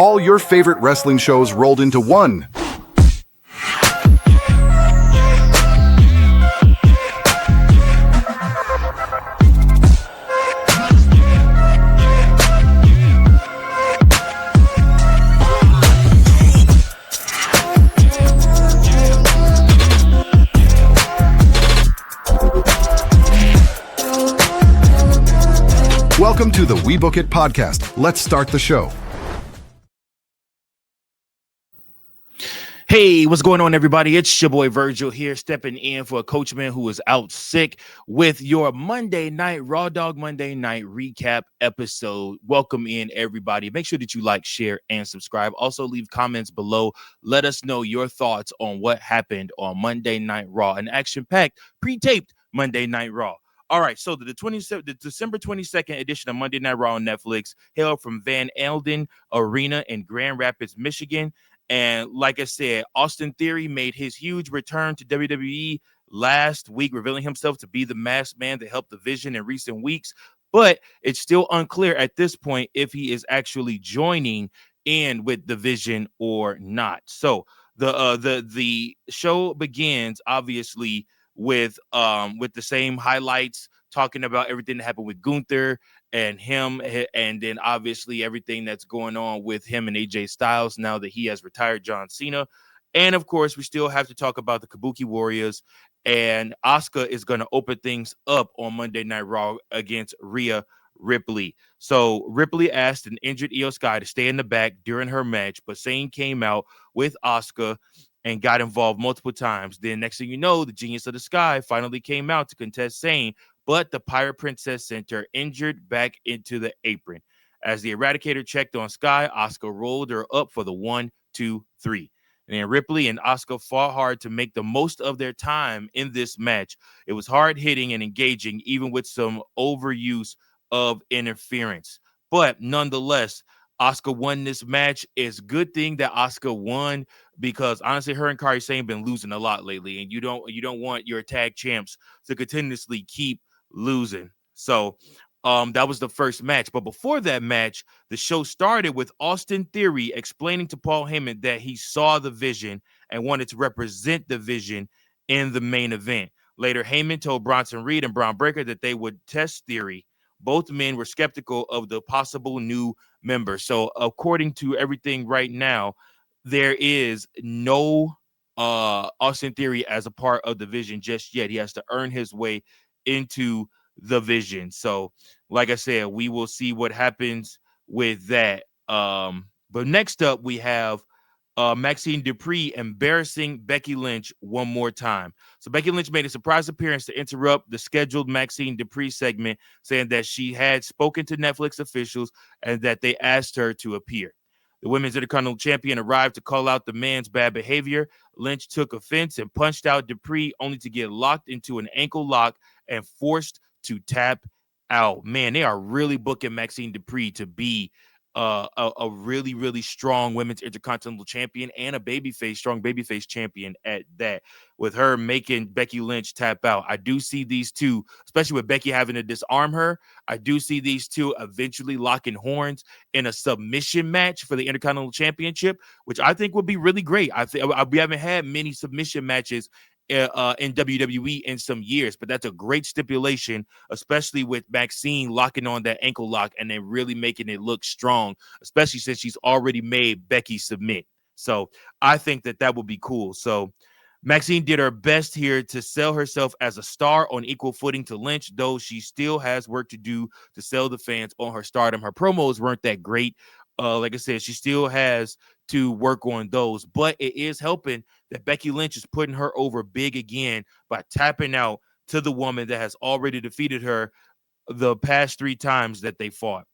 All your favorite wrestling shows rolled into one. Welcome to the We Book It podcast. Let's start the show. Hey, what's going on, everybody? It's your boy Virgil here, stepping in for a coachman who is out sick with your Monday night Raw Dogg Monday night recap episode. Welcome in, everybody. Make sure that you like, share, and subscribe. Also, leave comments below. Let us know your thoughts on what happened on Monday Night Raw, an action-packed, pre-taped Monday Night Raw. All right, so the December 22nd edition of Monday Night Raw on Netflix held from Van Alden Arena in Grand Rapids, Michigan. And like I said, Austin Theory made his huge return to WWE last week, revealing himself to be the masked man that helped the Vision in recent weeks. But it's still unclear at this point if he is actually joining in with the Vision or not. So the show begins obviously with the same highlights, talking about everything that happened with Gunther and him, and then obviously everything that's going on with him and AJ Styles now that he has retired John Cena. And of course, we still have to talk about the Kabuki Warriors, and Asuka is going to open things up on Monday Night Raw against Rhea Ripley. So Ripley asked an injured Io Sky to stay in the back during her match, but Sane came out with Asuka and got involved multiple times. Then next thing you know, the Genius of the Sky finally came out to contest Sane, but the Pirate Princess sent her injured back into the apron. As the Eradicator checked on Sky, Asuka rolled her up for the 1, 2, 3. And then Ripley and Asuka fought hard to make the most of their time in this match. It was hard-hitting and engaging, even with some overuse of interference. But nonetheless, Asuka won this match. It's a good thing that Asuka won, because honestly, her and Kairi Sane been losing a lot lately, and you don't want your tag champs to continuously keep losing. So that was the first match. But before that match, the show started with Austin Theory explaining to Paul Heyman that he saw the Vision and wanted to represent the Vision in the main event. Later, Heyman told Bronson Reed and Braun Breaker that they would test Theory. Both men were skeptical of the possible new member. So according to everything right now, there is no Austin Theory as a part of the Vision just yet. He has to earn his way into the Vision. So like I said, we will see what happens with that. But next up, we have Maxxine Dupri embarrassing Becky Lynch one more time. So Becky Lynch made a surprise appearance to interrupt the scheduled Maxxine Dupri segment, saying that she had spoken to Netflix officials and that they asked her to appear. The Women's Intercontinental Champion arrived to call out the man's bad behavior. Lynch took offense and punched out Dupri, only to get locked into an ankle lock and forced to tap out. Man, they are really booking Maxxine Dupri to be a really, really strong Women's Intercontinental Champion and a strong babyface champion at that, with her making Becky Lynch tap out. I do see these two, especially with Becky having to disarm her, I do see these two eventually locking horns in a submission match for the Intercontinental Championship, which I think would be really great. We haven't had many submission matches in WWE in some years, but that's a great stipulation, especially with Maxxine locking on that ankle lock and then really making it look strong, especially since she's already made Becky submit. So I think that would be cool. So Maxxine did her best here to sell herself as a star on equal footing to Lynch, though she still has work to do to sell the fans on her stardom. Her promos weren't that great. Like I said, she still has to work on those, but it is helping that Becky Lynch is putting her over big again by tapping out to the woman that has already defeated her the past 3 times that they fought.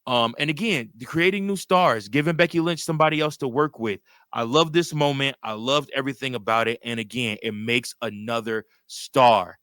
And again, creating new stars, giving Becky Lynch somebody else to work with. I love this moment. I loved everything about it. And again, it makes another star.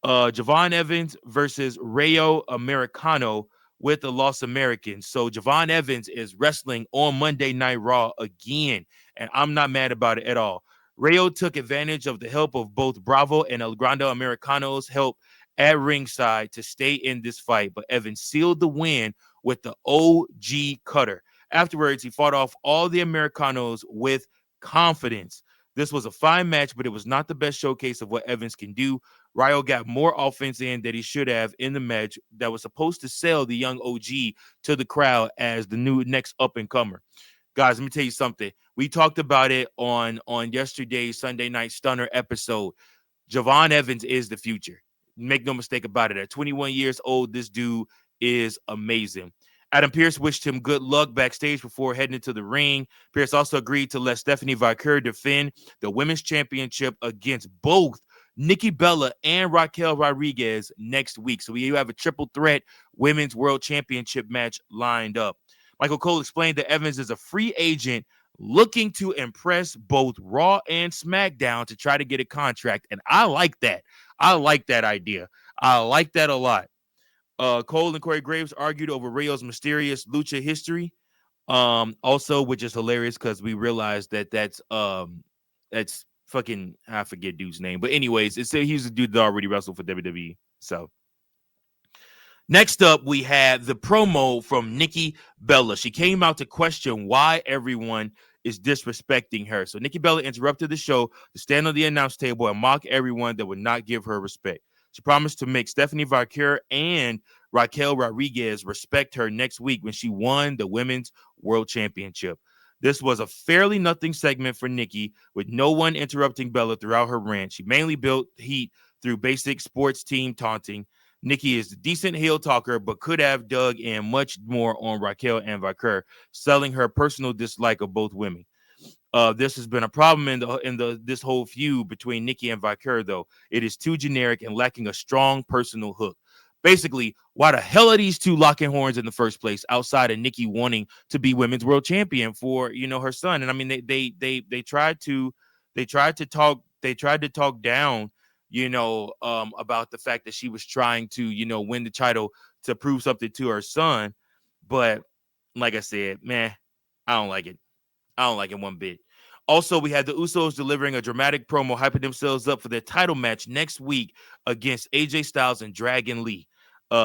Javon Evans versus Rayo Americano with the Los Americans. So Javon Evans is wrestling on Monday Night Raw again, and I'm not mad about it at all. Rayo took advantage of the help of both Bravo and El Grande Americano's help at ringside to stay in this fight, but Evans sealed the win with the OG cutter. Afterwards, he fought off all the Americanos with confidence. This was a fine match, but it was not the best showcase of what Evans can do. Ryo got more offense in that he should have in the match that was supposed to sell the young OG to the crowd as the next up-and-comer. Guys, let me tell you something. We talked about it on yesterday's Sunday Night Stunner episode. Javon Evans is the future. Make no mistake about it. At 21 years old, this dude is amazing. Adam Pearce wished him good luck backstage before heading into the ring. Pearce also agreed to let Stephanie Vicker defend the women's championship against both Nikki Bella and Raquel Rodriguez next week. So we have a triple threat women's world championship match lined up. Michael Cole explained that Evans is a free agent looking to impress both Raw and SmackDown to try to get a contract. And I like that. I like that idea. I like that a lot. Cole and Corey Graves argued over Rayo's mysterious lucha history. Also, which is hilarious because we realized that's fucking, I forget dude's name. But anyways, he's a dude that already wrestled for WWE. So next up, we had the promo from Nikki Bella. She came out to question why everyone is disrespecting her. So Nikki Bella interrupted the show to stand on the announce table and mock everyone that would not give her respect. She promised to make Stephanie Vicker and Raquel Rodriguez respect her next week when she won the Women's World Championship. This was a fairly nothing segment for Nikki, with no one interrupting Bella throughout her rant. She mainly built heat through basic sports team taunting. Nikki is a decent heel talker, but could have dug in much more on Raquel and Vicker, selling her personal dislike of both women. This has been a problem in this whole feud between Nikki and Vicker, though. It is too generic and lacking a strong personal hook. Basically, why the hell are these two locking horns in the first place outside of Nikki wanting to be women's world champion for, her son? And I mean, they tried to talk down, about the fact that she was trying to, win the title to prove something to her son. But like I said, man, I don't like it. I don't like it one bit. Also, we had the Usos delivering a dramatic promo, hyping themselves up for their title match next week against AJ Styles and Dragon Lee.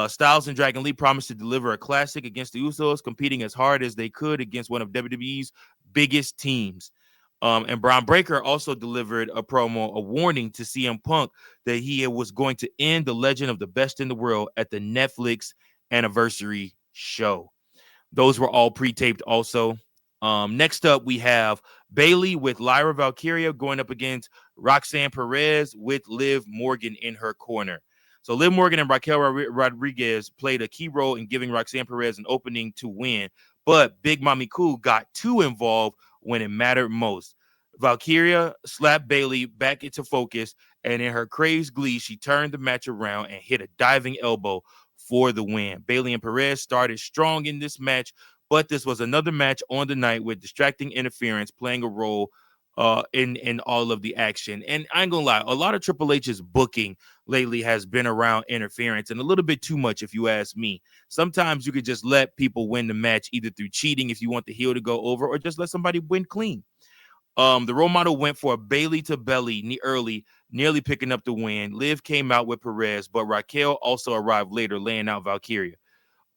Styles and Dragon Lee promised to deliver a classic against the Usos, competing as hard as they could against one of WWE's biggest teams. And Braun Breaker also delivered a promo, a warning to CM Punk that he was going to end the legend of the best in the world at the Netflix anniversary show. Those were all pre-taped also. Next up, we have Bayley with Lyra Valkyria going up against Roxanne Perez with Liv Morgan in her corner. So Liv Morgan and Raquel Rodriguez played a key role in giving Roxanne Perez an opening to win, but Big Mommy Cool got too involved when it mattered most. Valkyria slapped Bayley back into focus, and in her crazed glee, she turned the match around and hit a diving elbow for the win. Bayley and Perez started strong in this match, but this was another match on the night with distracting interference playing a role in all of the action. And I ain't gonna lie, a lot of Triple H's booking lately has been around interference, and a little bit too much, if you ask me. Sometimes you could just let people win the match either through cheating if you want the heel to go over, or just let somebody win clean. The role model went for a Bayley to belly early, nearly picking up the win. Liv came out with Perez, but Raquel also arrived later, laying out Valkyria.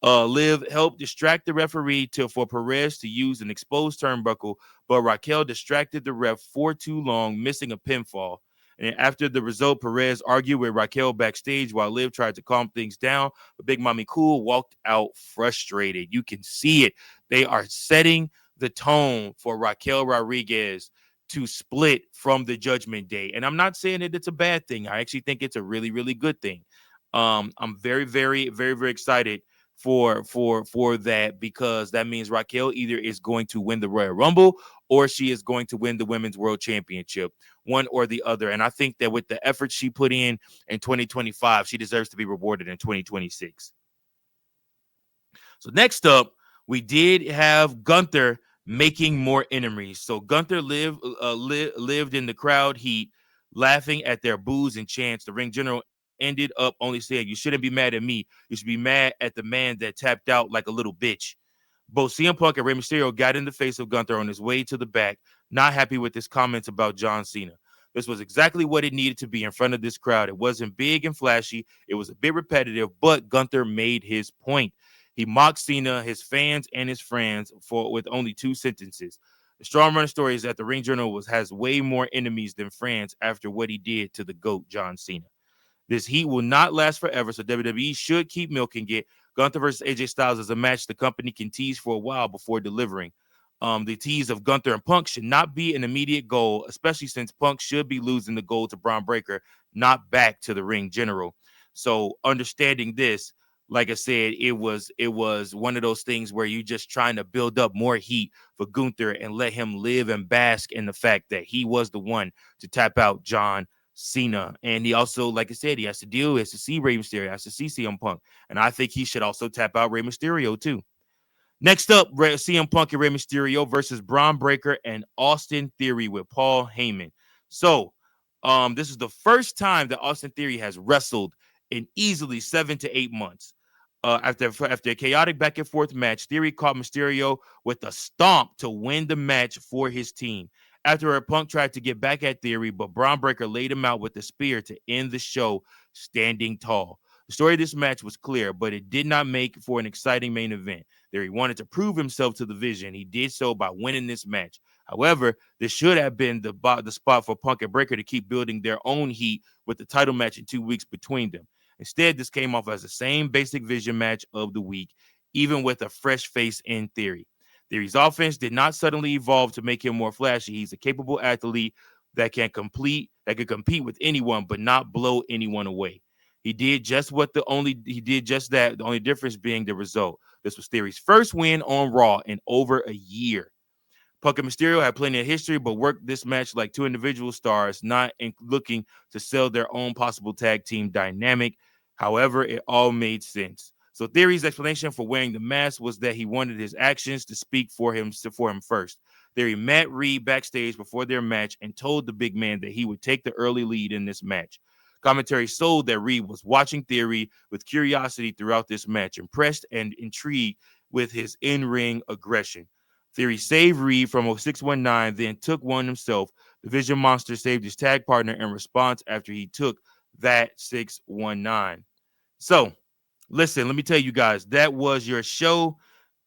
Liv helped distract the referee for Perez to use an exposed turnbuckle, but Raquel distracted the ref for too long, missing a pinfall. And after the result, Perez argued with Raquel backstage while Liv tried to calm things down. But Big Mommy Cool walked out frustrated. You can see it. They are setting the tone for Raquel Rodriguez to split from the Judgment Day. And I'm not saying that it's a bad thing. I actually think it's a really, really good thing. I'm very, very, very, very excited for that, because that means Raquel either is going to win the Royal Rumble or she is going to win the Women's World Championship, one or the other. And I think that with the effort she put in 2025, she deserves to be rewarded in 2026. So next up, we did have Gunther making more enemies. So Gunther lived in the crowd heat, laughing at their boos and chants. The ring general ended up only saying, "You shouldn't be mad at me. You should be mad at the man that tapped out like a little bitch." Both CM Punk and Rey Mysterio got in the face of Gunther on his way to the back, not happy with his comments about John Cena. This was exactly what it needed to be in front of this crowd. It wasn't big and flashy. It was a bit repetitive, but Gunther made his point. He mocked Cena, his fans, and his friends with only 2 sentences. The strong running story is that the Ring Journal has way more enemies than friends after what he did to the GOAT, John Cena. This heat will not last forever, so WWE should keep milking it. Gunther versus AJ Styles is a match the company can tease for a while before delivering. The tease of Gunther and Punk should not be an immediate goal, especially since Punk should be losing the gold to Braun Breaker, not back to the Ring General. So understanding this, like I said, it was one of those things where you just trying to build up more heat for Gunther and let him live and bask in the fact that he was the one to tap out John Cena. And he also, like I said, he has to see Rey Mysterio, has to see CM Punk. And I think he should also tap out Rey Mysterio too. Next up, CM Punk and Rey Mysterio versus Braun Breaker and Austin Theory with Paul Heyman. So, this is the first time that Austin Theory has wrestled in easily 7 to 8 months. After a chaotic back and forth match, Theory caught Mysterio with a stomp to win the match for his team. After Punk tried to get back at Theory, but Braun Breaker laid him out with a spear to end the show standing tall. The story of this match was clear, but it did not make for an exciting main event. Theory wanted to prove himself to the Vision. He did so by winning this match. However, this should have been the spot for Punk and Breaker to keep building their own heat with the title match in 2 weeks between them. Instead, this came off as the same basic Vision match of the week, even with a fresh face in Theory. Theory's offense did not suddenly evolve to make him more flashy. He's a capable athlete that can compete with anyone, but not blow anyone away. He did just that. The only difference being the result. This was Theory's first win on Raw in over a year. Punk and Mysterio had plenty of history, but worked this match like 2 individual stars, not looking to sell their own possible tag team dynamic. However, it all made sense. So Theory's explanation for wearing the mask was that he wanted his actions to speak for him first. Theory met Reed backstage before their match and told the big man that he would take the early lead in this match. Commentary sold that Reed was watching Theory with curiosity throughout this match, impressed and intrigued with his in-ring aggression. Theory saved Reed from a 619, then took one himself. The Vision Monster saved his tag partner in response after he took that 619. So, listen, let me tell you guys, that was your show.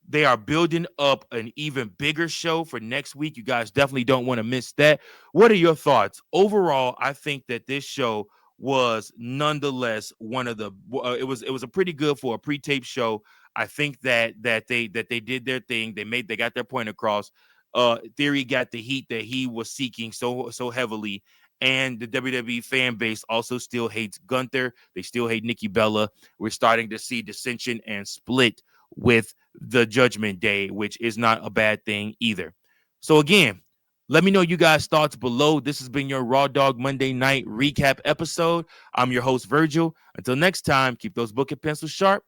They are building up an even bigger show for next week. You guys definitely don't want to miss that. What are your thoughts? Overall, I think that this show was nonetheless one of the it was a pretty good for a pre-tape show. I think that they did their thing. They got their point across. Theory got the heat that he was seeking so heavily. And the WWE fan base also still hates Gunther. They still hate Nikki Bella. We're starting to see dissension and split with the Judgment Day, which is not a bad thing either. So again, let me know you guys' thoughts below. This has been your Raw Dogg Monday Night Recap episode. I'm your host, Virgil. Until next time, keep those book and pencils sharp